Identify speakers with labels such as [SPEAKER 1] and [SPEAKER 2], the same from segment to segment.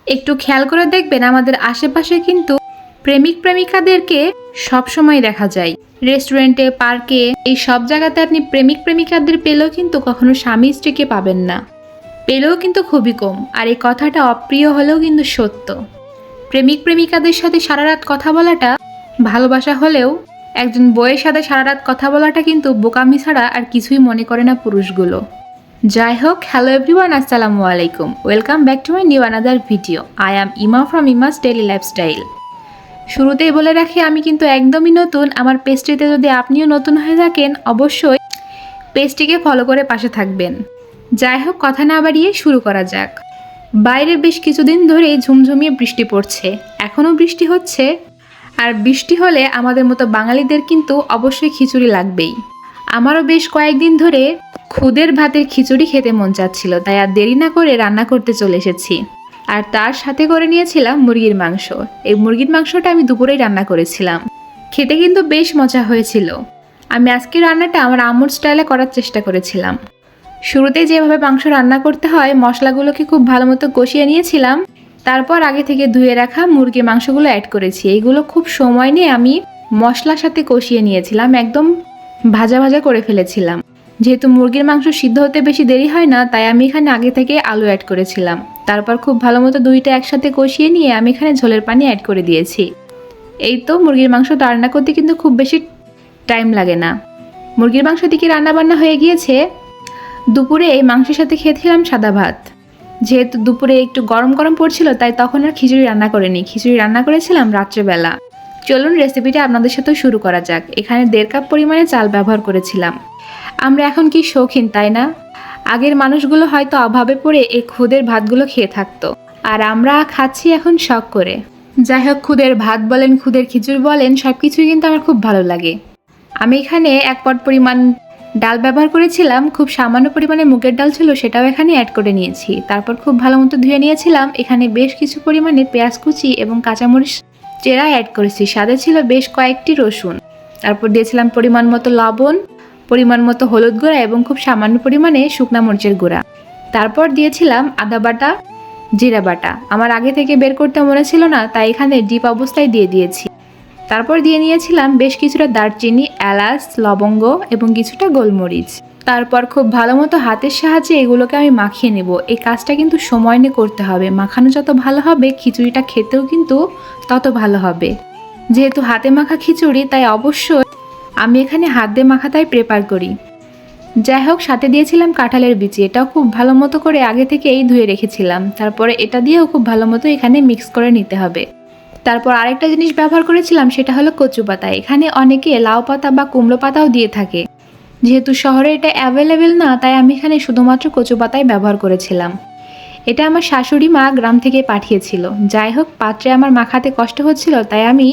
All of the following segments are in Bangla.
[SPEAKER 1] একটু খেয়াল করে দেখবেন আমাদের আশেপাশে কিন্তু প্রেমিক প্রেমিকাদেরকে সবসময় দেখা যায়। রেস্টুরেন্টে, পার্কে, এই সব জায়গাতে আপনি প্রেমিক প্রেমিকাদের পেলেও কিন্তু কখনো স্বামী স্ত্রীকে পাবেন না। পেলেও কিন্তু খুবই কম। আর এই কথাটা অপ্রিয় হলেও কিন্তু সত্য। প্রেমিক প্রেমিকাদের সাথে সারা রাত কথা বলাটা ভালোবাসা হলেও একজন বউয়ের সাথে সারা রাত কথা বলাটা কিন্তু বোকামি ছাড়া আর কিছুই মনে করে না পুরুষগুলো। যাই হোক, হ্যালো এভরিওয়ান, আসসালামু আলাইকুম। Welcome back to my new another video. I am ইমা ফ্রম ইমাস ডেইলি লাইফস্টাইল। শুরুতেই বলে রাখি, আমি কিন্তু একদমই নতুন। আমার পেজটিতে যদি আপনিও নতুন হয়ে থাকেন, অবশ্যই পেজটিকে ফলো করে পাশে থাকবেন। যাই হোক, কথা না বাড়িয়ে শুরু করা যাক। বাইরে বেশ কিছুদিন ধরেই ঝুমঝুমিয়ে বৃষ্টি পড়ছে, এখনও বৃষ্টি হচ্ছে। আর বৃষ্টি হলে আমাদের মতো বাঙালিদের কিন্তু অবশ্যই খিচুড়ি লাগবেই। আমারও বেশ কয়েকদিন ধরে খুদের ভাতের খিচুড়ি খেতে মন চাচ্ছিল, তাই আর দেরি না করে রান্না করতে চলে এসেছি। আর তার সাথে করে নিয়েছিলাম মুরগির মাংস। এই মুরগির মাংসটা আমি দুপুরেই রান্না করেছিলাম। খেতে কিন্তু বেশ মজা হয়েছিল। আমি আজকে রান্নাটা আমার আম্মুর স্টাইলে করার চেষ্টা করেছিলাম। শুরুতে যেভাবে মাংস রান্না করতে হয়, মশলাগুলোকে খুব ভালো মতো কষিয়ে নিয়েছিলাম। তারপর আগে থেকে ধুয়ে রাখা মুরগির মাংসগুলো অ্যাড করেছি। এইগুলো খুব সময় নিয়ে আমি মশলার সাথে কষিয়ে নিয়েছিলাম, একদম ভাজা ভাজা করে ফেলেছিলাম। যেহেতু মুরগির মাংস সিদ্ধ হতে বেশি দেরি হয় না, তাই আমি এখানে আগে থেকে আলু অ্যাড করেছিলাম। তারপর খুব ভালো মতো দুইটা একসাথে কষিয়ে নিয়ে আমি এখানে ঝোলের পানি অ্যাড করে দিয়েছি। এই তো, মুরগির মাংস রান্না করতে কিন্তু খুব বেশি টাইম লাগে না। মুরগির মাংস দিকে রান্নাবান্না হয়ে গিয়েছে। দুপুরে এই মাংসের সাথে খেয়েছিলাম সাদা ভাত। যেহেতু দুপুরে একটু গরম গরম পড়ছিল, তাই তখন আর খিচুড়ি রান্না করিনি। খিচুড়ি রান্না করেছিলাম রাত্রেবেলা। চলুন রেসিপিটা আপনাদের সাথে শুরু করা যাক। এখানে 1.5 কাপ পরিমাণে চাল ব্যবহার করেছিলাম। আমরা এখন কি শৌখিন, তাই না? আগের মানুষগুলো হয়তো অভাবে পড়ে এই খুদের ভাতগুলো খেয়ে থাকতো, আর আমরা খাচ্ছি এখন শখ করে। যাই হোক, খুদের ভাত বলেন, খুদের খিচুড়ি বলেন, সব কিছুই কিন্তু আমার খুব ভালো লাগে। আমি এখানে 1 পট পরিমাণ ডাল ব্যবহার করেছিলাম। খুব সামান্য পরিমাণে মুগের ডাল ছিল, সেটাও এখানে অ্যাড করে নিয়েছি। তারপর খুব ভালো মতো ধুয়ে নিয়েছিলাম। এখানে বেশ কিছু পরিমাণে পেঁয়াজ কুচি এবং কাঁচামরিচ চেরা অ্যাড করেছি। সাথে ছিল বেশ কয়েকটি রসুন। তারপর দিয়েছিলাম পরিমাণ মতো লবণ, পরিমাণ মতো হলুদ গুঁড়া এবং খুব সামান্য পরিমাণে শুকনা মরিচের গুঁড়া। তারপর দিয়েছিলাম আদা বাটা, জিরা বাটা। আমার আগে থেকে বের করতে মনে ছিল না, তাই এখানে ডিপ অবস্থায় দিয়ে দিয়েছি। তারপর দিয়ে নিয়েছিলাম বেশ কিছুটা দারচিনি, এলাচ, লবঙ্গ এবং কিছুটা গোলমরিচ। তারপর খুব ভালো মতো হাতের সাহায্যে এগুলোকে আমি মাখিয়ে নেব। এই কাজটা কিন্তু সময় নিয়ে করতে হবে। মাখানো যত ভালো হবে, খিচুড়িটা খেতেও কিন্তু তত ভালো হবে। যেহেতু হাতে মাখা খিচুড়ি, তাই অবশ্যই আমি এখানে হাত দিয়ে মাখাটাই প্রেফার করি। যাই হোক, সাথে দিয়েছিলাম কাঁঠালের বিচি। এটাও খুব ভালো মতো করে আগে থেকেই ধুয়ে রেখেছিলাম। তারপরে এটা দিয়েও খুব ভালো মতো এখানে মিক্স করে নিতে হবে। তারপর আরেকটা জিনিস ব্যবহার করেছিলাম, সেটা হলো কচু পাতা। এখানে অনেকে লাউ পাতা বা কুমড়ো পাতাও দিয়ে থাকে। যেহেতু শহরে এটা অ্যাভেলেবেল না, তাই আমি এখানে শুধুমাত্র কচু পাতাই ব্যবহার করেছিলাম। এটা আমার শাশুড়ি মা গ্রাম থেকে পাঠিয়েছিল। যাই হোক, পাত্রে আমার মাখাতে কষ্ট হচ্ছিল, তাই আমি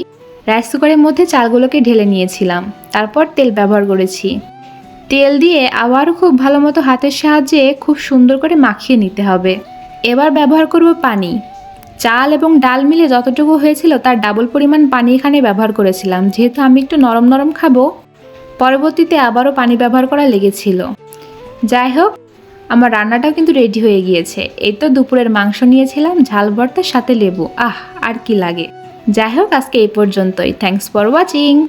[SPEAKER 1] রাইস কুকারের মধ্যে চালগুলোকে ঢেলে নিয়েছিলাম। তারপর তেল ব্যবহার করেছি। তেল দিয়ে আবারও খুব ভালো মতো হাতের সাহায্যে খুব সুন্দর করে মাখিয়ে নিতে হবে। এবার ব্যবহার করব পানি। চাল এবং ডাল মিলে যতটুকু হয়েছিল তার ডাবল পরিমাণ পানি এখানে ব্যবহার করেছিলাম। যেহেতু আমি একটু নরম নরম খাবো, পরবর্তীতে আবারও পানি ব্যবহার করা লেগেছিল। যাই হোক, আমার রান্নাটাও কিন্তু রেডি হয়ে গিয়েছে। এই তো, দুপুরের মাংস নিয়েছিলাম, ঝাল ভর্তার সাথে লেবু। আর কি লাগে। যাই হোক, আজকে এই পর্যন্তই। Thanks for watching.